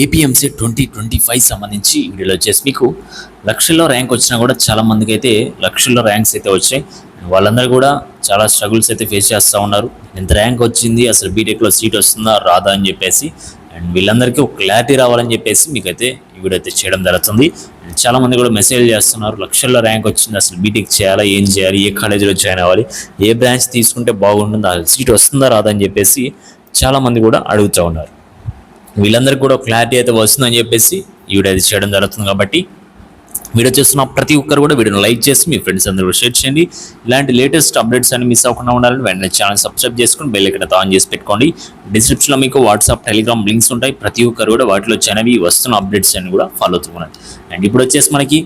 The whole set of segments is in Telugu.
ఏపీఎంసీ 2025 సంబంధించి ఈ వీడియోలో వచ్చేసి మీకు లక్షల్లో ర్యాంక్ వచ్చినా కూడా చాలా మందికి అయితే లక్షల్లో ర్యాంక్స్ అయితే వచ్చాయి. వాళ్ళందరూ కూడా చాలా స్ట్రగుల్స్ అయితే ఫేస్ చేస్తూ ఉన్నారు. ఎంత ర్యాంక్ వచ్చింది, అసలు బీటెక్లో సీట్ వస్తుందా రాదా అని చెప్పేసి, అండ్ వీళ్ళందరికీ ఒక క్లారిటీ రావాలని చెప్పేసి మీకైతే ఈ వీడియో అయితే చేయడం జరుగుతుంది. అండ్ చాలామంది కూడా మెసేజ్ చేస్తున్నారు, లక్షల్లో ర్యాంక్ వచ్చింది, అసలు బీటెక్ చేయాలా, ఏం చేయాలి, ఏ కాలేజీలో జాయిన్ అవ్వాలి, ఏ బ్రాంచ్ తీసుకుంటే బాగుంటుందో, అసలు సీట్ వస్తుందా రాదా అని చెప్పేసి చాలామంది కూడా అడుగుతూ ఉన్నారు. వీళ్ళందరికీ కూడా క్లారిటీ అయితే వస్తుందని చెప్పేసి ఈ వీడియో అయితే చేయడం జరుగుతుంది. కాబట్టి వీడియో చేస్తున్న ప్రతి ఒక్కరు కూడా వీడియోని లైక్ చేసి మీ ఫ్రెండ్స్ అందరూ కూడా షేర్ చేయండి. ఇలాంటి లేటెస్ట్ అప్డేట్స్ అన్ని మిస్ అవ్వకుండా ఉండాలని వెంటనే ఛానల్ సబ్స్క్రైబ్ చేసుకుని బెల్ ఐకాన్ ఆన్ చేసి పెట్టుకోండి. డిస్క్రిప్షన్లో మీకు వాట్సాప్, టెలిగ్రామ్ లింక్స్ ఉంటాయి. ప్రతి ఒక్కరు కూడా వాటిలో వచ్చినవి వస్తున్న అప్డేట్స్ అన్ని కూడా ఫాలో అవుతున్నాయి. అండ్ ఇప్పుడు వచ్చేసి మనకి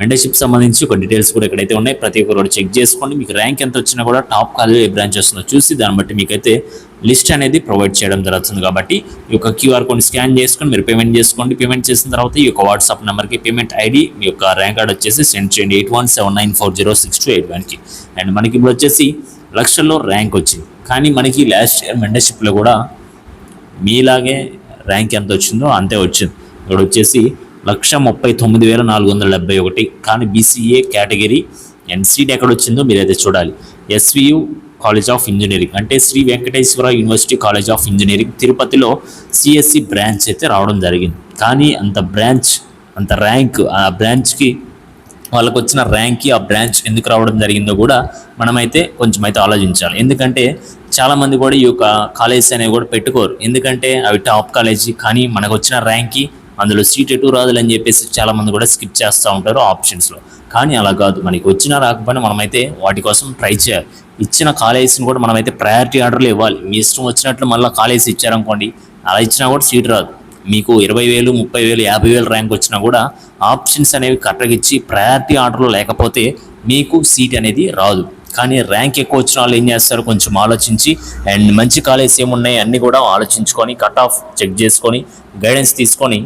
మెంటర్షిప్ సంబంధించి ఒక డీటెయిల్స్ కూడా ఎక్కడైతే ఉన్నాయి ప్రతి ఒక్కరు కూడా చెక్ చేసుకోండి. మీకు ర్యాంక్ ఎంత వచ్చినా కూడా టాప్ కాలేజ్ ఏ బ్రాంచ్ వస్తుందో చూసి దాన్ని బట్టి మీకైతే లిస్ట్ అనేది ప్రొవైడ్ చేయడం జరుగుతుంది. కాబట్టి ఈ యొక్క క్యూఆర్ కోడ్ని స్కాన్ చేసుకొని మీరు పేమెంట్ చేసుకోండి. పేమెంట్ చేసిన తర్వాత ఈ యొక్క వాట్సాప్ నెంబర్కి పేమెంట్ ఐడి, మీ యొక్క ర్యాంక్ కార్డ్ వచ్చేసి సెండ్ చేయండి 8179406281కి. అండ్ మనకి ఇప్పుడు వచ్చేసి లక్షల్లో ర్యాంక్ వచ్చింది. కానీ మనకి లాస్ట్ ఇయర్ మెంటర్షిప్లో కూడా మీలాగే ర్యాంక్ ఎంత వచ్చిందో అంతే వచ్చింది. ఇక్కడ వచ్చేసి 139,471. కానీ బీసీఏ కేటగిరీ అండ్ సీట్ ఎక్కడ వచ్చిందో మీరైతే చూడాలి. ఎస్వియు కాలేజ్ ఆఫ్ ఇంజనీరింగ్ అంటే Sri Venkateswara university college of engineering తిరుపతిలో సిఎస్సి బ్రాంచ్ అయితే రావడం జరిగింది. కానీ అంత ర్యాంక్ ఆ బ్రాంచ్కి వాళ్ళకు వచ్చిన ర్యాంక్కి ఆ బ్రాంచ్ ఎందుకు రావడం జరిగిందో కూడా మనమైతే కొంచెం అయితే ఆలోచించాలి. ఎందుకంటే చాలామంది కూడా ఈ యొక్క కాలేజెస్ అనేవి కూడా పెట్టుకోరు, ఎందుకంటే అవి టాప్ కాలేజీ. కానీ మనకు వచ్చిన ర్యాంక్కి అందులో సీట్ ఎటు రాదులని చెప్పేసి చాలామంది కూడా స్కిప్ చేస్తూ ఉంటారు ఆప్షన్స్లో. కానీ అలా కాదు, మనకి వచ్చినా రాకపోయినా మనమైతే వాటి కోసం ట్రై చేయాలి. ఇచ్చిన కాలేజెస్ని కూడా మనమైతే ప్రయారిటీ ఆర్డర్లో ఇవ్వాలి. మీ ఇష్టం వచ్చినట్లు మళ్ళీ కాలేజ్ ఇచ్చారనుకోండి, అలా ఇచ్చినా కూడా సీట్ రాదు. మీకు 20,000, 30,000, 50,000 ర్యాంక్ వచ్చినా కూడా ఆప్షన్స్ అనేవి కరెక్ట్గా ఇచ్చి ప్రయారిటీ ఆర్డర్లో లేకపోతే మీకు సీట్ అనేది రాదు. కానీ ర్యాంక్ ఎక్కువ వచ్చిన వాళ్ళు ఏం చేస్తారు, కొంచెం ఆలోచించి అండ్ మంచి కాలేజ్ ఏమున్నాయి అన్నీ కూడా ఆలోచించుకొని కట్ ఆఫ్ చెక్ చేసుకొని గైడెన్స్ తీసుకొని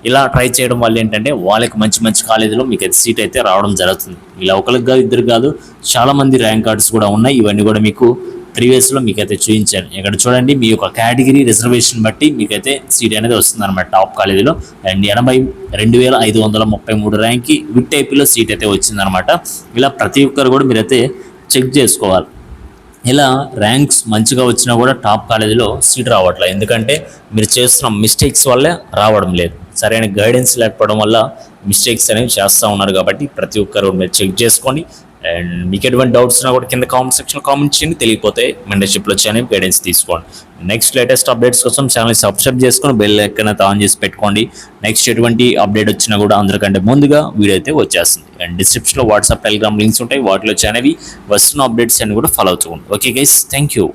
ఇలా ట్రై చేయడం వల్ల ఏంటంటే వాళ్ళకి మంచి మంచి కాలేజీలో మీకు అయితే సీట్ అయితే రావడం జరుగుతుంది. ఇలా ఒకరికి కాదు, ఇద్దరు కాదు, చాలామంది ర్యాంక్ కార్డ్స్ కూడా ఉన్నాయి. ఇవన్నీ కూడా మీకు ప్రీవియస్లో మీకైతే చూపించాను. ఇక్కడ చూడండి, మీ యొక్క కేటగిరీ రిజర్వేషన్ బట్టి మీకైతే సీట్ అనేది వస్తుంది అనమాట టాప్ కాలేజీలో. అండ్ 82,533 ర్యాంక్కి విట్ ఐపీలో సీట్ అయితే వచ్చిందనమాట. ఇలా ప్రతి ఒక్కరు కూడా మీరైతే చెక్ చేసుకోవాలి. ఇలా ర్యాంక్స్ మంచిగా వచ్చినా కూడా టాప్ కాలేజీలో సీట్ రావట్లేదు, ఎందుకంటే మీరు చేస్తున్న మిస్టేక్స్ వల్లే రావడం లేదు. సరైన గైడెన్స్ లేకపోవడం వల్ల మిస్టేక్స్ అనేవి చేస్తూ ఉన్నారు. కాబట్టి ప్రతి ఒక్కరు మీరు చెక్ చేసుకోండి. అండ్ మీకు ఎటువంటి డౌట్స్ ఉన్నా కూడా కింద కామెంట్ సెక్షన్లో కామెంట్ చేయండి. తెలియకపోతే మెంటర్షిప్లో వచ్చి గైడెన్స్ తీసుకోండి. నెక్స్ట్ లేటెస్ట్ అప్డేట్స్ కోసం ఛానల్ సబ్స్క్రైబ్ చేసుకొని బెల్ ఐకాన్ ఆన్ చేసి పెట్టుకోండి. నెక్స్ట్ ఎటువంటి అప్డేట్ వచ్చినా కూడా అందరికంటే ముందుగా వీడియో అయితే వచ్చేస్తుంది. అండ్ డిస్క్రిప్షన్లో వాట్సాప్, టెలిగ్రామ్ లింక్స్ ఉంటాయి. వాటిలో వచ్చి వస్తున్న అప్డేట్స్ అన్ని కూడా ఫాలో అవుతుంది. Okay guys, thank you.